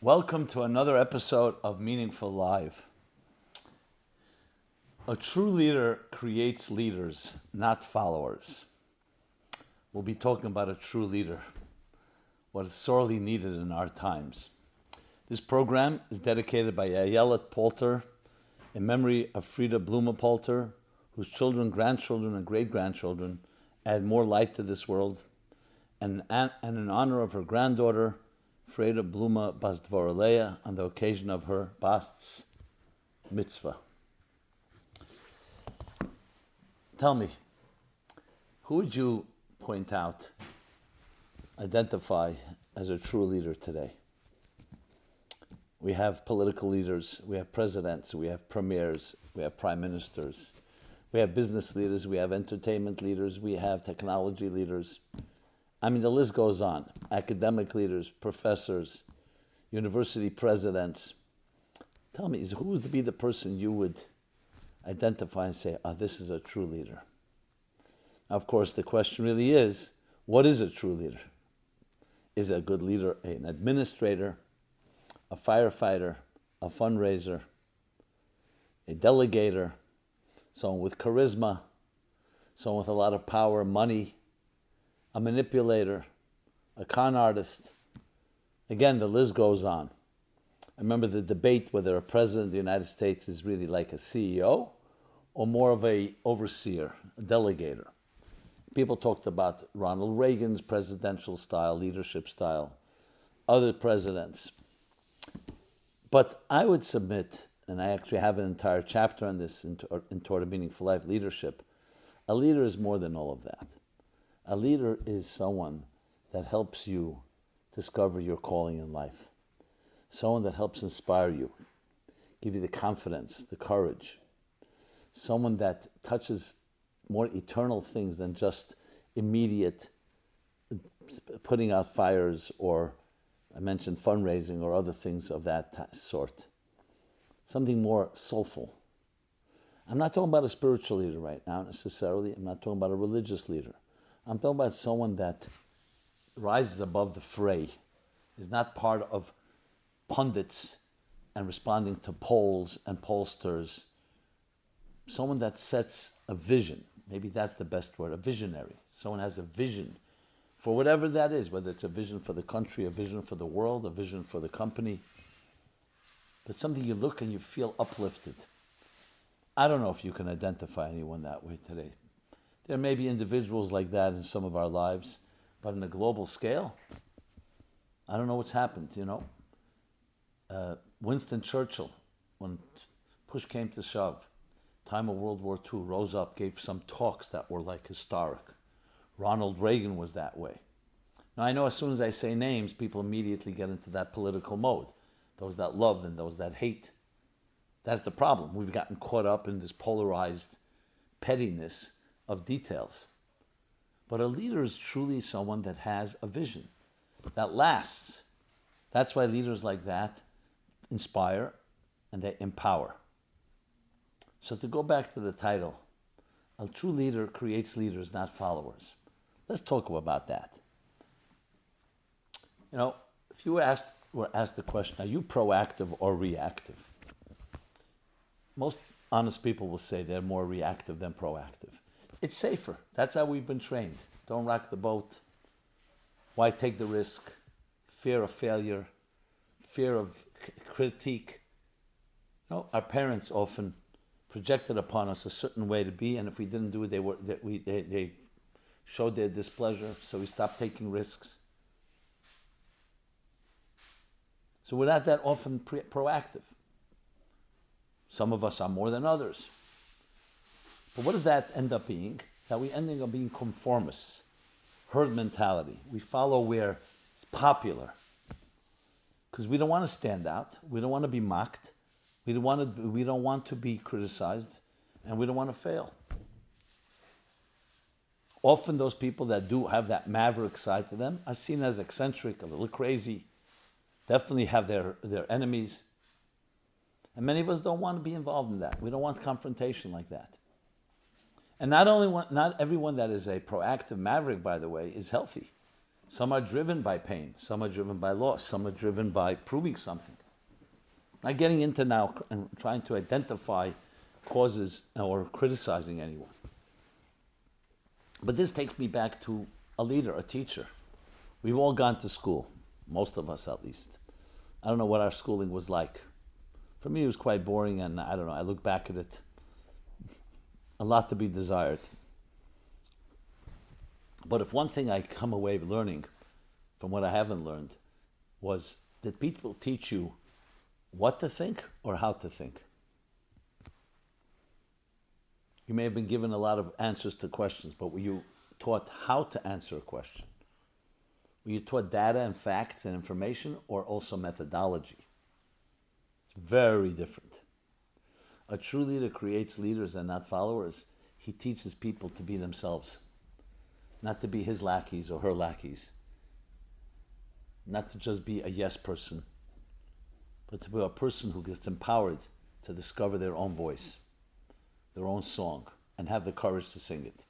Welcome to another episode of Meaningful Live. A true leader creates leaders, not followers. We'll be talking about a true leader, what is sorely needed in our times. This program is dedicated by Ayelet Polter in memory of Frida Blume-Polter, whose children, grandchildren, and great-grandchildren add more light to this world, and in honor of her granddaughter, Freda Bluma Bas Dvoraleya, on the occasion of her Bas Mitzvah. Tell me, who would you point out, identify as a true leader today? We have political leaders, we have presidents, we have premiers, we have prime ministers, we have business leaders, we have entertainment leaders, we have technology leaders. I mean, the list goes on. Academic leaders, professors, university presidents. Tell me, who would be the person you would identify and say, this is a true leader? Now, of course, the question really is, what is a true leader? Is a good leader an administrator, a firefighter, a fundraiser, a delegator, someone with charisma, someone with a lot of power, money, a manipulator, a con artist? Again, the list goes on. I remember the debate whether a president of the United States is really like a CEO or more of a overseer, a delegator. People talked about Ronald Reagan's presidential style, leadership style, other presidents. But I would submit, and I actually have an entire chapter on this in Toward a Meaningful Life, leadership. A leader is more than all of that. A leader is someone that helps you discover your calling in life. Someone that helps inspire you, give you the confidence, the courage. Someone that touches more eternal things than just immediate putting out fires, or I mentioned fundraising or other things of that sort. Something more soulful. I'm not talking about a spiritual leader right now necessarily. I'm not talking about a religious leader. I'm talking about someone that rises above the fray, is not part of pundits and responding to polls and pollsters. Someone that sets a vision, maybe that's the best word, a visionary. Someone has a vision for whatever that is, whether it's a vision for the country, a vision for the world, a vision for the company. But something you look and you feel uplifted. I don't know if you can identify anyone that way today. There may be individuals like that in some of our lives, but on a global scale, I don't know what's happened, Winston Churchill, when push came to shove, time of World War II, rose up, gave some talks that were like historic. Ronald Reagan was that way. Now I know as soon as I say names, people immediately get into that political mode. Those that love and those that hate. That's the problem. We've gotten caught up in this polarized pettiness of details. But a leader is truly someone that has a vision that lasts. That's why leaders like that inspire and they empower. So to go back to the title, a true leader creates leaders, not followers. Let's talk about that. If you were asked the question, are you proactive or reactive? Most honest people will say they're more reactive than proactive. It's safer. That's how we've been trained. Don't rock the boat. Why take the risk? Fear of failure, fear of critique. Our parents often projected upon us a certain way to be, and if we didn't do it, they showed their displeasure, so we stopped taking risks. So we're not that often proactive. Some of us are more than others. But what does that end up being? That we ending up being conformists, herd mentality. We follow where it's popular. Because we don't want to stand out. We don't want to be mocked. We don't want to be criticized. And we don't want to fail. Often those people that do have that maverick side to them are seen as eccentric, a little crazy, definitely have their enemies. And many of us don't want to be involved in that. We don't want confrontation like that. And not everyone that is a proactive maverick, by the way, is healthy. Some are driven by pain. Some are driven by loss. Some are driven by proving something. Not getting into now and trying to identify causes or criticizing anyone. But this takes me back to a leader, a teacher. We've all gone to school, most of us at least. I don't know what our schooling was like. For me, it was quite boring, and I don't know, I look back at it, a lot to be desired. But if one thing I come away learning from what I haven't learned was, did people teach you what to think or how to think? You may have been given a lot of answers to questions, but were you taught how to answer a question? Were you taught data and facts and information, or also methodology? It's very different. A true leader creates leaders and not followers. He teaches people to be themselves, not to be his lackeys or her lackeys, not to just be a yes person, but to be a person who gets empowered to discover their own voice, their own song, and have the courage to sing it.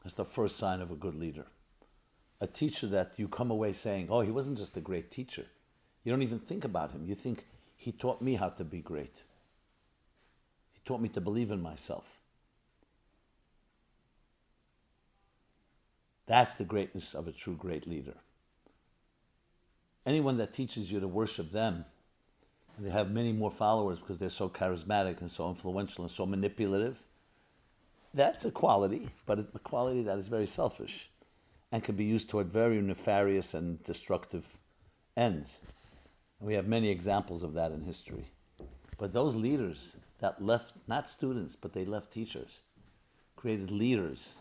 That's the first sign of a good leader. A teacher that you come away saying, oh, he wasn't just a great teacher. You don't even think about him. You think, he taught me how to be great. He taught me to believe in myself. That's the greatness of a true great leader. Anyone that teaches you to worship them, and they have many more followers because they're so charismatic and so influential and so manipulative, that's a quality, but it's a quality that is very selfish and can be used toward very nefarious and destructive ends. And we have many examples of that in history. But those leaders that left, not students, but they left teachers, created leaders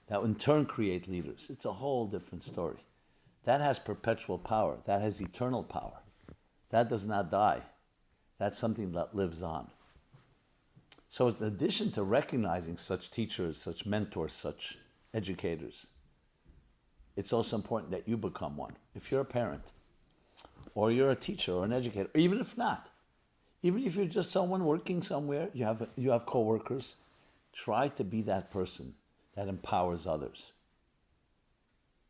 that in turn create leaders. It's a whole different story. That has perpetual power. That has eternal power. That does not die. That's something that lives on. So in addition to recognizing such teachers, such mentors, such educators, it's also important that you become one. If you're a parent, or you're a teacher or an educator, or even if not, even if you're just someone working somewhere, you have coworkers, try to be that person that empowers others.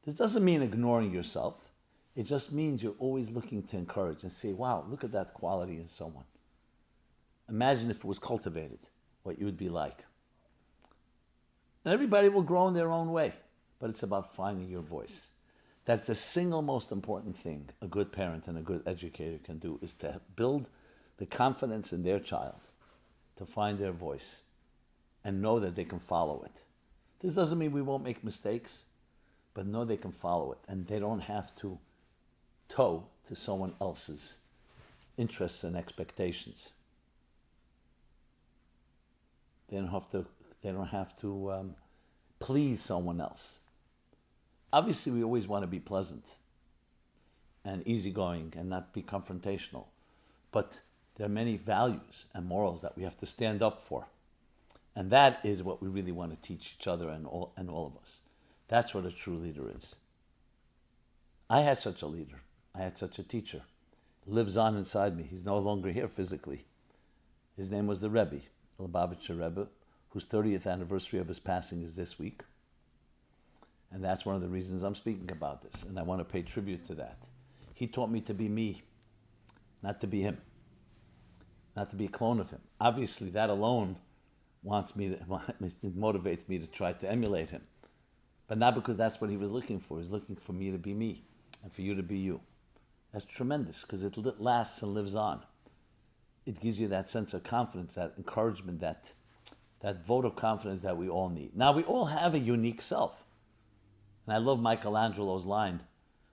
This doesn't mean ignoring yourself. It just means you're always looking to encourage and say, wow, look at that quality in someone. Imagine if it was cultivated, what you would be like. And everybody will grow in their own way, but it's about finding your voice. That's the single most important thing a good parent and a good educator can do, is to build the confidence in their child to find their voice and know that they can follow it. This doesn't mean we won't make mistakes, but know they can follow it, and they don't have to toe to someone else's interests and expectations. They don't have to please someone else. Obviously, we always want to be pleasant and easygoing and not be confrontational, but there are many values and morals that we have to stand up for, and that is what we really want to teach each other and all of us. That's what a true leader is. I had such a leader. I had such a teacher. Lives on inside me. He's no longer here physically. His name was the Rebbe, the Lubavitcher Rebbe, whose 30th anniversary of his passing is this week. And that's one of the reasons I'm speaking about this, and I want to pay tribute to that. He taught me to be me, not to be him, not to be a clone of him. Obviously, that alone it motivates me to try to emulate him. But not because that's what he was looking for. He's looking for me to be me and for you to be you. That's tremendous because it lasts and lives on. It gives you that sense of confidence, that encouragement, that vote of confidence that we all need. Now, we all have a unique self. And I love Michelangelo's line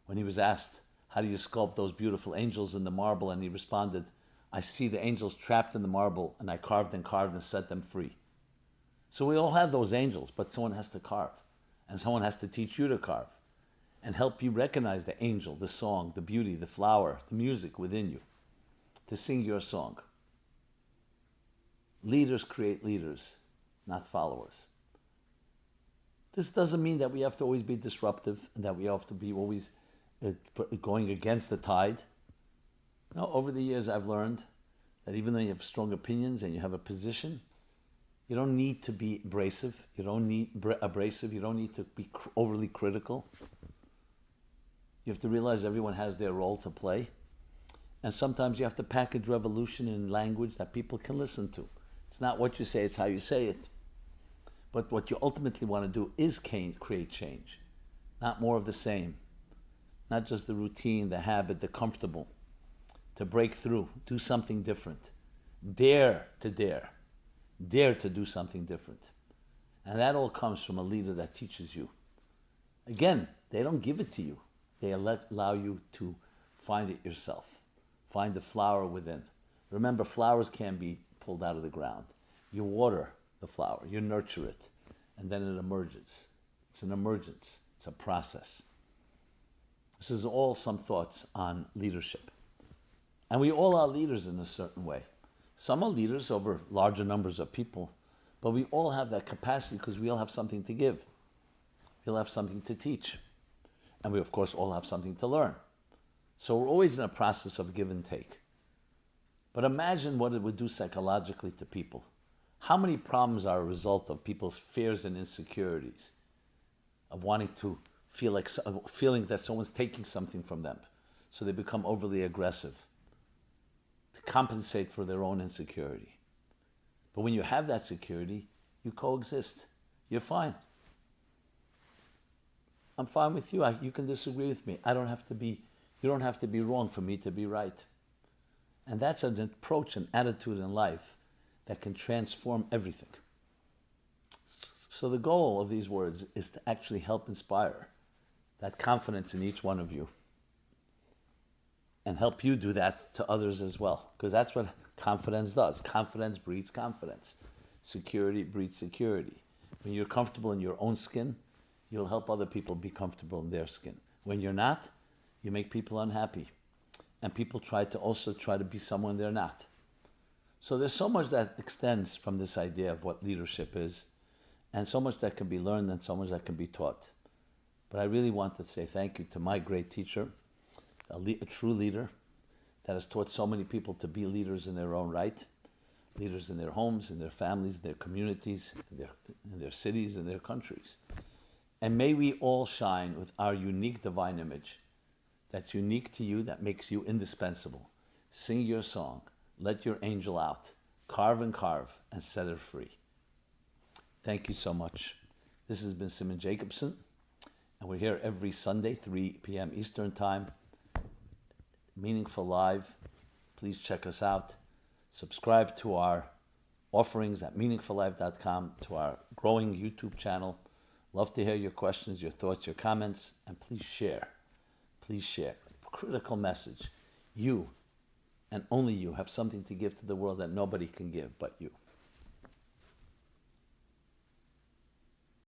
when he was asked, how do you sculpt those beautiful angels in the marble? And he responded, I see the angels trapped in the marble, and I carved and set them free. So we all have those angels, but someone has to carve. And someone has to teach you to carve and help you recognize the angel, the song, the beauty, the flower, the music within you, to sing your song. Leaders create leaders, not followers. This doesn't mean that we have to always be disruptive and that we have to be always going against the tide. No, over the years I've learned that even though you have strong opinions and you have a position, you don't need to be abrasive. You don't need to be overly critical. You have to realize everyone has their role to play. And sometimes you have to package revolution in language that people can listen to. It's not what you say, it's how you say it. But what you ultimately want to do is create change. Not more of the same. Not just the routine, the habit, the comfortable. To break through, do something different. Dare to dare. Dare to do something different. And that all comes from a leader that teaches you. Again, they don't give it to you. They allow you to find it yourself. Find the flower within. Remember, flowers can't be pulled out of the ground. You water the flower, you nurture it, and then it emerges. It's an emergence, it's a process. This is all some thoughts on leadership. And we all are leaders in a certain way. Some are leaders over larger numbers of people, but we all have that capacity because we all have something to give. We all have something to teach. And we, of course, all have something to learn. So we're always in a process of give and take. But imagine what it would do psychologically to people. How many problems are a result of people's fears and insecurities, of wanting to feeling that someone's taking something from them, so they become overly aggressive to compensate for their own insecurity. But when you have that security, you coexist. You're fine. I'm fine with you. You can disagree with me. You don't have to be wrong for me to be right. And that's an approach, an attitude in life that can transform everything. So the goal of these words is to actually help inspire that confidence in each one of you and help you do that to others as well, because that's what confidence does. Confidence breeds confidence. Security breeds security. When you're comfortable in your own skin, you'll help other people be comfortable in their skin. When you're not, you make people unhappy. And people try to be someone they're not. So there's so much that extends from this idea of what leadership is, and so much that can be learned and so much that can be taught. But I really want to say thank you to my great teacher, a true leader that has taught so many people to be leaders in their own right, leaders in their homes, in their families, their communities, in their cities, in their countries. And may we all shine with our unique divine image that's unique to you, that makes you indispensable. Sing your song, let your angel out, carve, and set her free. Thank you so much. This has been Simon Jacobson, and we're here every Sunday, 3 p.m. Eastern Time. Meaningful Live. Please check us out. Subscribe to our offerings at meaningfullife.com, to our growing YouTube channel. Love to hear your questions, your thoughts, your comments, and please share. Please share. Critical message. You, and only you, have something to give to the world that nobody can give but you.